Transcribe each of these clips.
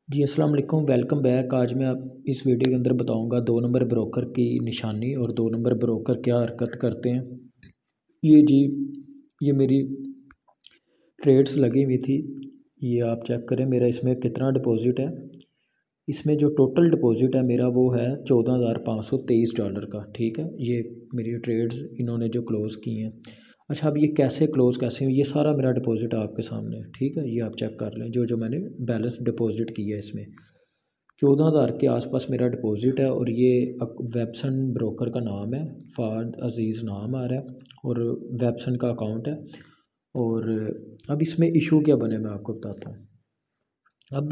जी अस्सलाम वालेकुम, welcome back. आज मैं आप इस वीडियो के अंदर बताऊंगा 2 नंबर ब्रोकर की निशानी और 2 नंबर ब्रोकर क्या हरकत करते हैं। ये जी, ये मेरी ट्रेड्स लगी हुई थी। ये आप चेक करें मेरा इसमें कितना डिपॉजिट है। इसमें जो टोटल डिपॉजिट है मेरा वो है $14,523 का। ठीक है, ये मेरी ट्रेड्स इन्होंने जो क्लोज़ की हैं। अच्छा, अब ये कैसे क्लोज़ कैसे हुई, ये सारा मेरा डिपॉजिट आपके सामने है। ठीक है, ये आप चेक कर लें जो जो मैंने बैलेंस डिपॉजिट किया है। इसमें 14,000 के आसपास मेरा डिपॉजिट है और ये वेबसन ब्रोकर का नाम है, फ़ाद अज़ीज़ नाम आ रहा है और वेबसन का अकाउंट है। और अब इसमें इशू क्या बने मैं आपको बताता हूँ। अब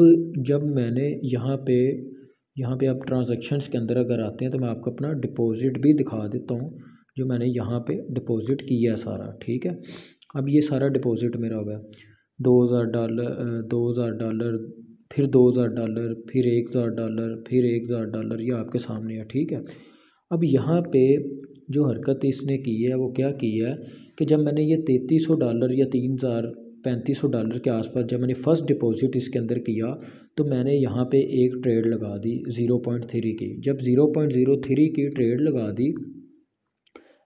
जब मैंने यहाँ पे आप ट्रांजैक्शंस के अंदर अगर आते हैं तो मैं आपको अपना डिपॉजिट भी दिखा देता हूँ जो मैंने यहाँ पे डिपॉजिट किया है सारा। ठीक है, अब ये सारा डिपॉजिट मेरा हुआ है $2,000, $2,000, फिर $2,000, फिर $1,000, फिर $1,000, ये आपके सामने है। ठीक है, अब यहाँ पे जो हरकत इसने की है वो क्या की है कि जब मैंने ये $3,300 या $3,3500 के आसपास जब मैंने फ़र्स्ट डिपॉज़िट इसके अंदर किया तो मैंने यहाँ पे एक ट्रेड लगा दी 0.3 की। जब 0.03 की ट्रेड लगा दी,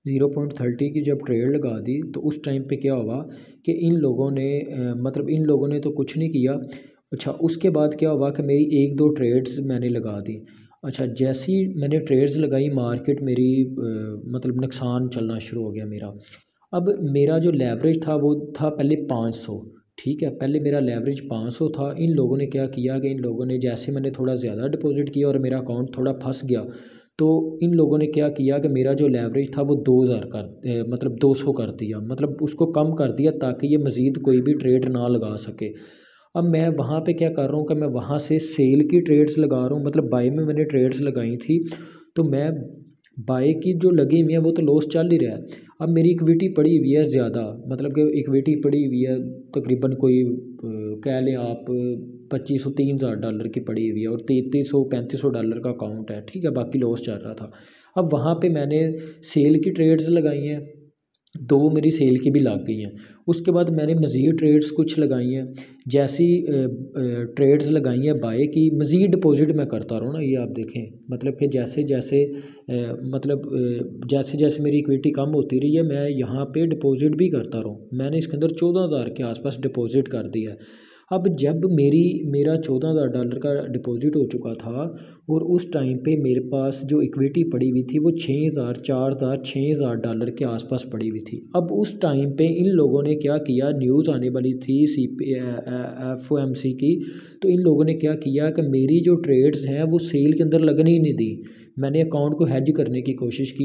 0.30 की जब ट्रेड लगा दी तो उस टाइम पे क्या हुआ कि इन लोगों ने मतलब इन लोगों ने तो कुछ नहीं किया। अच्छा, उसके बाद क्या हुआ कि मेरी एक दो ट्रेड्स मैंने लगा दी। अच्छा, जैसी मैंने ट्रेड्स लगाई मार्केट मेरी मतलब नुकसान चलना शुरू हो गया मेरा। अब मेरा जो लेवरेज था वो था पहले 500। ठीक है, पहले मेरा लेवरेज 500 था। इन लोगों ने क्या किया कि इन लोगों ने जैसे मैंने थोड़ा ज़्यादा डिपॉजिट किया और मेरा अकाउंट थोड़ा फंस गया तो इन लोगों ने क्या किया कि मेरा जो लेवरेज था वो 2,000 मतलब 200 कर दिया, मतलब उसको कम कर दिया ताकि ये मज़ीद कोई भी ट्रेड ना लगा सके। अब मैं वहाँ पे क्या कर रहा हूँ कि मैं वहाँ से सेल की ट्रेड्स लगा रहा हूँ, मतलब बाय में मैंने ट्रेड्स लगाई थी तो मैं बाय की जो लगी हुई है वो तो लॉस चल ही रहा है। अब मेरी इक्विटी पड़ी हुई है ज़्यादा, मतलब कि इक्विटी पड़ी हुई है तकरीबन कोई कह लें आप $2,500-3,000 की पड़ी हुई है और $3,300-3,500 का अकाउंट है। ठीक है, बाकी लॉस चल रहा था। अब वहाँ पे मैंने सेल की ट्रेड्स लगाई हैं, दो मेरी सेल की भी लग गई हैं। उसके बाद मैंने मज़ीद ट्रेड्स कुछ लगाई हैं, जैसी ट्रेड्स लगाई हैं बाय की, मज़ीद डिपॉजिट मैं करता रहूँ ना। ये आप देखें, मतलब कि जैसे जैसे जैसे जैसे मेरी इक्विटी कम होती रही है मैं यहाँ पे डिपॉजिट भी करता रहूँ। मैंने इसके अंदर 14,000 के आसपास डिपॉजिट कर दिया है। अब जब मेरा $14,000 का डिपॉजिट हो चुका था और उस टाइम पे मेरे पास जो इक्विटी पड़ी हुई थी वो 6,000 4,000 $6,000 के आसपास पड़ी हुई थी। अब उस टाइम पे इन लोगों ने क्या किया, न्यूज़ आने वाली थी FOMC की, तो इन लोगों ने क्या किया कि मेरी जो ट्रेड्स हैं वो सेल के अंदर लगने ही नहीं दी। मैंने अकाउंट को हेज करने की कोशिश की।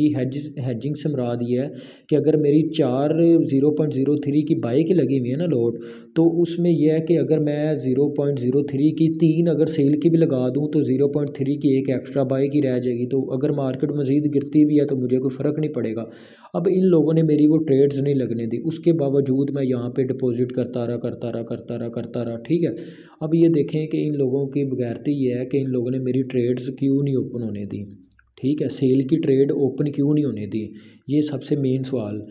हेजिंग से मुराद ये है कि अगर मेरी 0.03 की बाई की लगी हुई है ना लोड, तो उसमें यह है कि अगर मैं 0.03 की 3 अगर सेल की भी लगा दूं तो 0.3 की एक एक्स्ट्रा बाई की रह जाएगी। तो अगर मार्केट मज़ीद गिरती भी है तो मुझे कोई फ़र्क नहीं पड़ेगा। अब इन लोगों ने मेरी वो ट्रेड्स नहीं लगने दी, उसके बावजूद मैं यहाँ पे डिपॉजिट करता रहा करता रहा करता रहा करता रहा। ठीक है, अब ये देखें कि इन लोगों की बगैरती ये है कि इन लोगों ने मेरी ट्रेड्स क्यों नहीं ओपन होने दी। ठीक है, सेल की ट्रेड ओपन क्यों नहीं होने दी, ये सबसे मेन सवाल।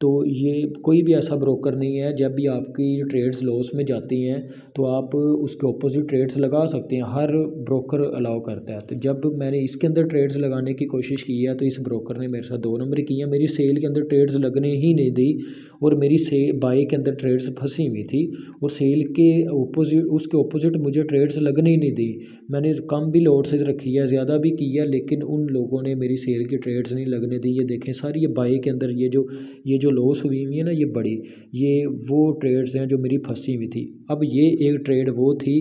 तो ये कोई भी ऐसा ब्रोकर नहीं है, जब भी आपकी ट्रेड्स लॉस में जाती हैं तो आप उसके ऑपोजिट ट्रेड्स लगा सकते हैं, हर ब्रोकर अलाउ करता है। तो जब मैंने इसके अंदर ट्रेड्स लगाने की कोशिश की है तो इस ब्रोकर ने मेरे साथ 2 नंबर की है, मेरी सेल के अंदर ट्रेड्स लगने ही नहीं दी और मेरी से बाई के अंदर ट्रेड्स फंसी हुई थी और सेल के ऑपोजिट उसके ऑपोजिट मुझे ट्रेड्स लगने ही नहीं दी। मैंने कम भी लॉट साइज़ रखी है, ज़्यादा भी की है, लेकिन उन लोगों ने मेरी सेल की ट्रेड्स नहीं लगने दी। ये देखें सारी ये बाई के अंदर ये जो लॉस हुई हुई है ना, ये बड़ी, ये वो ट्रेड्स हैं जो मेरी फंसी हुई थी। अब ये एक ट्रेड वो थी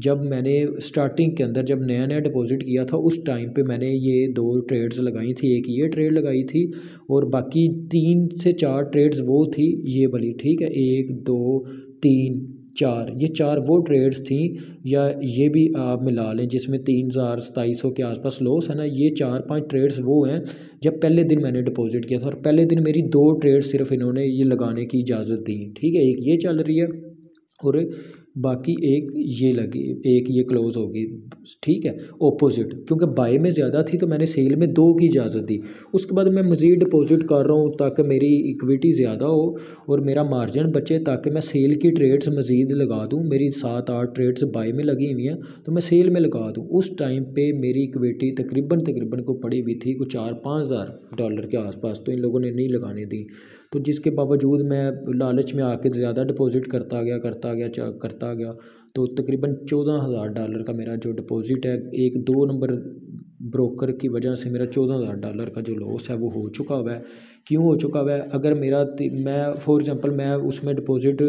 जब मैंने स्टार्टिंग के अंदर जब नया नया डिपॉजिट किया था उस टाइम पे मैंने ये 2 ट्रेड्स लगाई थी, एक ये ट्रेड लगाई थी और बाकी 3 से 4 ट्रेड्स वो थी ये वाली। ठीक है, 1 2 3 4, ये 4 वो ट्रेड्स थी, या ये भी आप मिला लें जिसमें 3,2700 के आसपास लॉस है ना, ये 4-5 ट्रेड्स वो हैं जब पहले दिन मैंने डिपॉजिट किया था और पहले दिन मेरी 2 ट्रेड सिर्फ इन्होंने ये लगाने की इजाज़त दी। ठीक है, एक ये चल रही है और बाकी एक ये लगी, एक ये क्लोज़ होगी, ठीक है, ऑपोजिट, क्योंकि बाय में ज़्यादा थी तो मैंने सेल में 2 की इजाज़त दी। उसके बाद मैं मज़ीद डिपॉज़िट कर रहा हूँ ताकि मेरी इक्विटी ज़्यादा हो और मेरा मार्जिन बचे, ताकि मैं सेल की ट्रेड्स मज़ीद लगा दूँ। मेरी 7-8 ट्रेड्स बाय में लगी हुई हैं तो मैं सेल में लगा दूँ। उस टाइम पे मेरी इक्विटी तकरीबन को पड़ी हुई थी कुछ 4-5 हज़ार डॉलर के आसपास, तो इन लोगों ने नहीं लगाने दी। तो जिसके बावजूद मैं लालच में आके ज़्यादा डिपॉज़िट करता गया, तो तकरीबन $14,000 का मेरा जो डिपॉज़िट है, एक 2 नंबर ब्रोकर की वजह से मेरा $14,000 का जो लॉस है वो हो चुका हुआ है। क्यों हो चुका हुआ है? अगर मेरा मैं फॉर एग्ज़ाम्पल मैं उसमें डिपॉज़िट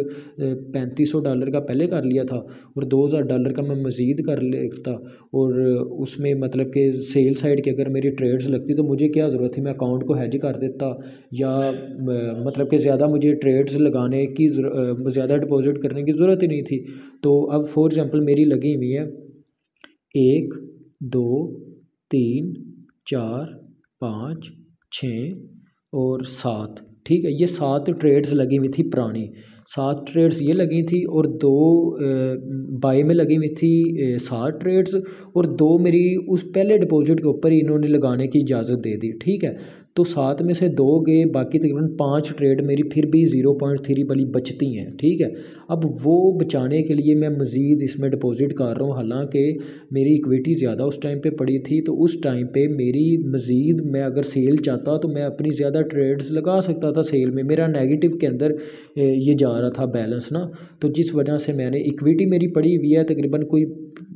$3500 का पहले कर लिया था और $2000 का मैं मज़ीद कर लेता, और उसमें मतलब कि सेल साइड की अगर मेरी ट्रेड्स लगती तो मुझे क्या ज़रूरत थी, मैं अकाउंट को हेज कर देता, या मतलब कि ज़्यादा मुझे ट्रेड्स लगाने की ज़्यादा डिपॉज़िट करने की ज़रूरत ही नहीं थी। तो अब फॉर एग्ज़ाम्पल मेरी लगी हुई है 1, 2, 3, 4, 5, 6 और 7, ठीक है, ये 7 ट्रेड्स लगी हुई थी पुरानी। 7 ट्रेड्स ये लगी थी और 2 बाय में लगी हुई थी 7 ट्रेड्स, और 2 मेरी उस पहले डिपॉज़िट के ऊपर ही इन्होंने लगाने की इजाज़त दे दी, ठीक है। तो 7 में से 2 गए, बाकी तकरीबन 5 ट्रेड मेरी फिर भी 0.3 वाली बचती हैं, ठीक है। अब वो बचाने के लिए मैं मज़ीद इसमें डिपॉज़िट कर रहा हूँ, हालाँकि मेरी इक्विटी ज़्यादा उस टाइम पे पड़ी थी, तो उस टाइम पे मेरी मज़ीद मैं अगर सेल चाहता तो मैं अपनी ज़्यादा ट्रेड्स लगा सकता था सेल में। मेरा नेगेटिव के अंदर ये जा रहा था बैलेंस ना, तो जिस वजह से मैंने इक्विटी मेरी पड़ी हुई है तकरीबन कोई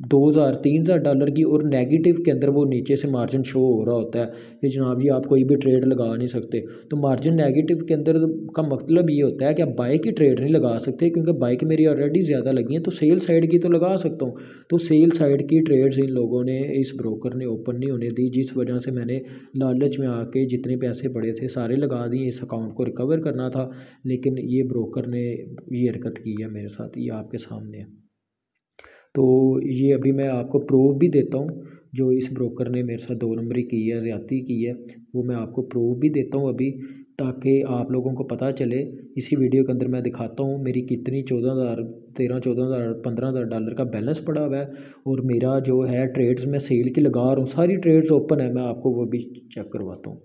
$2000-3000 की, और नेगेटिव के अंदर वो नीचे से मार्जिन शो हो रहा होता है कि जनाब जी आप कोई भी ट्रेड लगा नहीं सकते। तो मार्जिन नेगेटिव के अंदर का मतलब ये होता है कि आप बाय की ट्रेड नहीं लगा सकते, क्योंकि बाय की मेरी ऑलरेडी ज़्यादा लगी हैं, तो सेल साइड की तो लगा सकता हूँ। तो सेल साइड की ट्रेड्स इन लोगों ने, इस ब्रोकर ने ओपन नहीं होने दी, जिस वजह से मैंने लालच में आके जितने पैसे पड़े थे सारे लगा दिए। इस अकाउंट को रिकवर करना था, लेकिन ये ब्रोकर ने ये हरकत की है मेरे साथ, ये आपके सामने है। तो ये अभी मैं आपको प्रूफ़ भी देता हूँ, जो इस ब्रोकर ने मेरे साथ 2 नंबरी की है, ज़्यादती की है, वो मैं आपको प्रूफ़ भी देता हूँ अभी, ताकि आप लोगों को पता चले। इसी वीडियो के अंदर मैं दिखाता हूँ मेरी कितनी 14,000, 13-14,000, $15,000 का बैलेंस पड़ा हुआ है, और मेरा जो है ट्रेड्स मैं सेल की लगा रहा हूँ, सारी ट्रेड्स ओपन है, मैं आपको वो भी चेक करवाता हूँ।